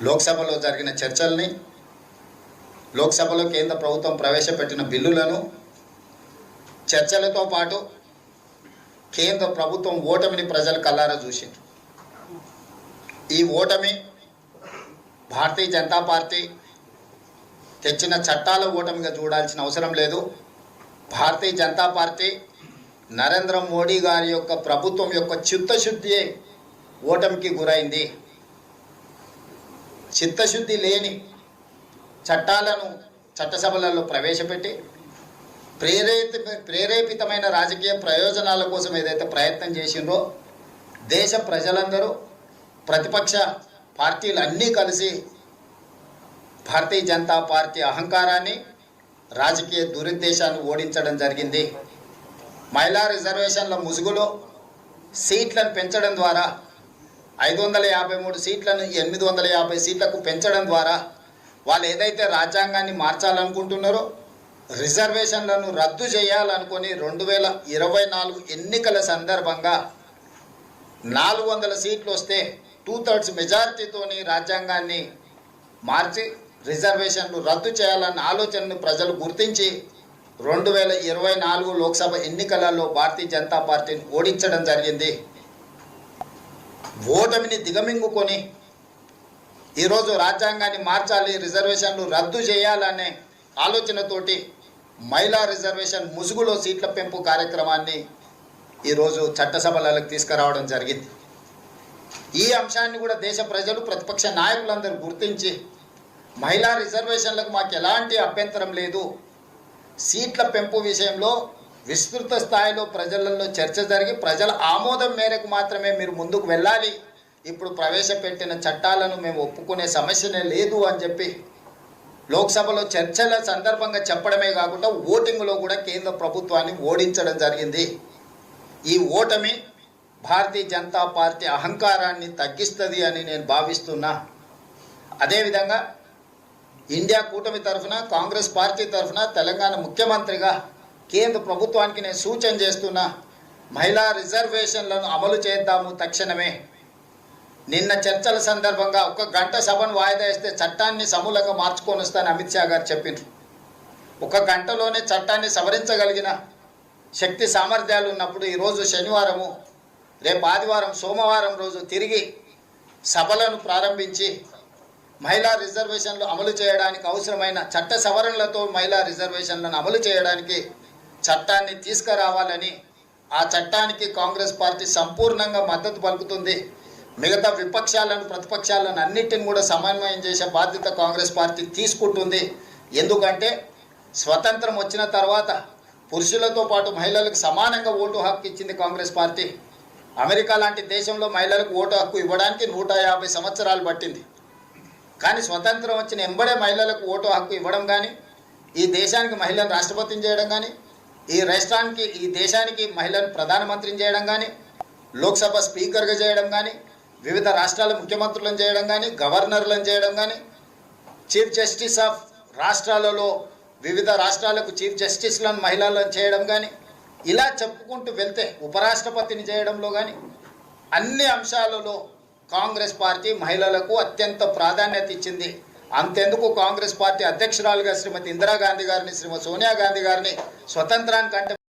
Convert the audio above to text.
లోక్సభలో జరిగిన చర్చల్ని, లోక్సభలో కేంద్ర ప్రభుత్వం ప్రవేశపెట్టిన బిల్లులను, చర్చలతో పాటు కేంద్ర ప్రభుత్వం ఓటమిని ప్రజలు కల్లారా చూసిండ్రు. ఈ ఓటమి భారతీయ జనతా పార్టీ తెచ్చిన చట్టాల ఓటమిగా చూడాల్సిన అవసరం లేదు. భారతీయ జనతా పార్టీ నరేంద్ర మోడీ గారి యొక్క ప్రభుత్వం యొక్క చిత్తశుద్ధి ఓటమికి గురైంది. చిత్తశుద్ధి లేని చట్టాలను చట్టసభలలో ప్రవేశపెట్టి ప్రేరేపితమైన రాజకీయ ప్రయోజనాల కోసం ఏదైతే ప్రయత్నం చేసిండ్రో దేశ ప్రజలందరూ, ప్రతిపక్ష పార్టీలు అన్నీ కలిసి భారతీయ జనతా పార్టీ అహంకారాన్ని, రాజకీయ దురుద్దేశాన్ని ఓడించడం జరిగింది. మహిళా రిజర్వేషన్ల ముసుగులో సీట్లను పెంచడం ద్వారా 553 సీట్లను 850 సీట్లకు పెంచడం ద్వారా వాళ్ళు ఏదైతే రాజ్యాంగాన్ని మార్చాలనుకుంటున్నారో, రిజర్వేషన్లను రద్దు చేయాలనుకొని 2024 ఎన్నికల సందర్భంగా 400 సీట్లు వస్తే 2/3 మెజారిటీతోని రాజ్యాంగాన్ని మార్చి రిజర్వేషన్లు రద్దు చేయాలన్న ఆలోచనను ప్రజలు గుర్తించి 2024 లోక్సభ ఎన్నికలలో భారతీయ జనతా పార్టీని ఓడించడం జరిగింది. ఓటమిని దిగమింగుకొని ఈరోజు రాజ్యాంగాన్ని మార్చాలి, రిజర్వేషన్లు రద్దు చేయాలనే ఆలోచనతోటి మహిళా రిజర్వేషన్ ముసుగులో సీట్ల పెంపు కార్యక్రమాన్ని ఈరోజు చట్టసభలకు తీసుకురావడం జరిగింది. ఈ అంశాన్ని కూడా దేశ ప్రజలు, ప్రతిపక్ష నాయకులందరూ గుర్తించి మహిళా రిజర్వేషన్లకు మాకు ఎలాంటి అభ్యంతరం లేదు, సీట్ల పెంపు విషయంలో విస్తృత స్థాయిలో ప్రజలలో చర్చ జరిగి ప్రజల ఆమోదం మేరకు మాత్రమే మీరు ముందుకు వెళ్ళాలి, ఇప్పుడు ప్రవేశపెట్టిన చట్టాలను మేము ఒప్పుకునే సమస్యనే లేదు అని చెప్పి లోక్సభలో చర్చల సందర్భంగా చెప్పడమే కాకుండా ఓటింగ్లో కూడా కేంద్ర ప్రభుత్వాన్ని ఓడించడం జరిగింది. ఈ ఓటమి భారతీయ జనతా పార్టీ అహంకారాన్ని తగ్గిస్తుంది అని నేను భావిస్తున్నా. అదేవిధంగా ఇండియా కూటమి తరఫున, కాంగ్రెస్ పార్టీ తరఫున తెలంగాణ ముఖ్యమంత్రిగా కేంద్ర ప్రభుత్వానికి నేను సూచన చేస్తున్నా, మహిళా రిజర్వేషన్లను అమలు చేద్దాము తక్షణమే. నిన్న చర్చల సందర్భంగా 1 గంట సభను వాయిదా వేస్తే చట్టాన్ని సమూలంగా మార్చుకొని వస్తానని అమిత్ షా గారు చెప్పిండ్రు. 1 గంటలోనే చట్టాన్ని సవరించగలిగిన శక్తి సామర్థ్యాలు ఉన్నప్పుడు ఈరోజు శనివారము, రేపు ఆదివారం, సోమవారం రోజు తిరిగి సభలను ప్రారంభించి మహిళా రిజర్వేషన్లు అమలు చేయడానికి అవసరమైన చట్ట సవరణలతో మహిళా రిజర్వేషన్లను అమలు చేయడానికి చట్టాన్ని తీసుకురావాలని, ఆ చట్టానికి కాంగ్రెస్ పార్టీ సంపూర్ణంగా మద్దతు పలుకుతుంది. మిగతా విపక్షాలను, ప్రతిపక్షాలను అన్నిటిని కూడా సమన్వయం చేసే బాధ్యత కాంగ్రెస్ పార్టీ తీసుకుంటుంది. ఎందుకంటే స్వతంత్రం వచ్చిన తర్వాత పురుషులతో పాటు మహిళలకు సమానంగా ఓటు హక్కు ఇచ్చింది కాంగ్రెస్ పార్టీ. అమెరికా లాంటి దేశంలో మహిళలకు ఓటు హక్కు ఇవ్వడానికి 150 సంవత్సరాలు పట్టింది. కానీ స్వతంత్రం వచ్చిన ఎంబడే మహిళలకు ఓటు హక్కు ఇవ్వడం కానీ, ఈ దేశానికి మహిళను రాష్ట్రపతిని చేయడం కానీ, ఈ దేశానికి మహిళను ప్రధానమంత్రిని చేయడం కానీ, లోక్సభ స్పీకర్గా చేయడం కానీ, వివిధ రాష్ట్రాల ముఖ్యమంత్రులను చేయడం కానీ, గవర్నర్లను చేయడం కానీ, చీఫ్ జస్టిస్ ఆఫ్ రాష్ట్రాలలో వివిధ రాష్ట్రాలకు చీఫ్ జస్టిస్లను మహిళలను చేయడం కానీ, ఇలా చెప్పుకుంటూ వెళ్తే ఉపరాష్ట్రపతిని చేయడంలో కానీ అన్ని అంశాలలో కాంగ్రెస్ పార్టీ మహిళలకు అత్యంత ప్రాధాన్యత ఇచ్చింది. అంతెందుకు కాంగ్రెస్ పార్టీ అధ్యక్షురాలుగా శ్రీమతి ఇందిరాగాంధీ గారిని, శ్రీమతి సోనియా గాంధీ గారిని స్వతంత్రానికంటే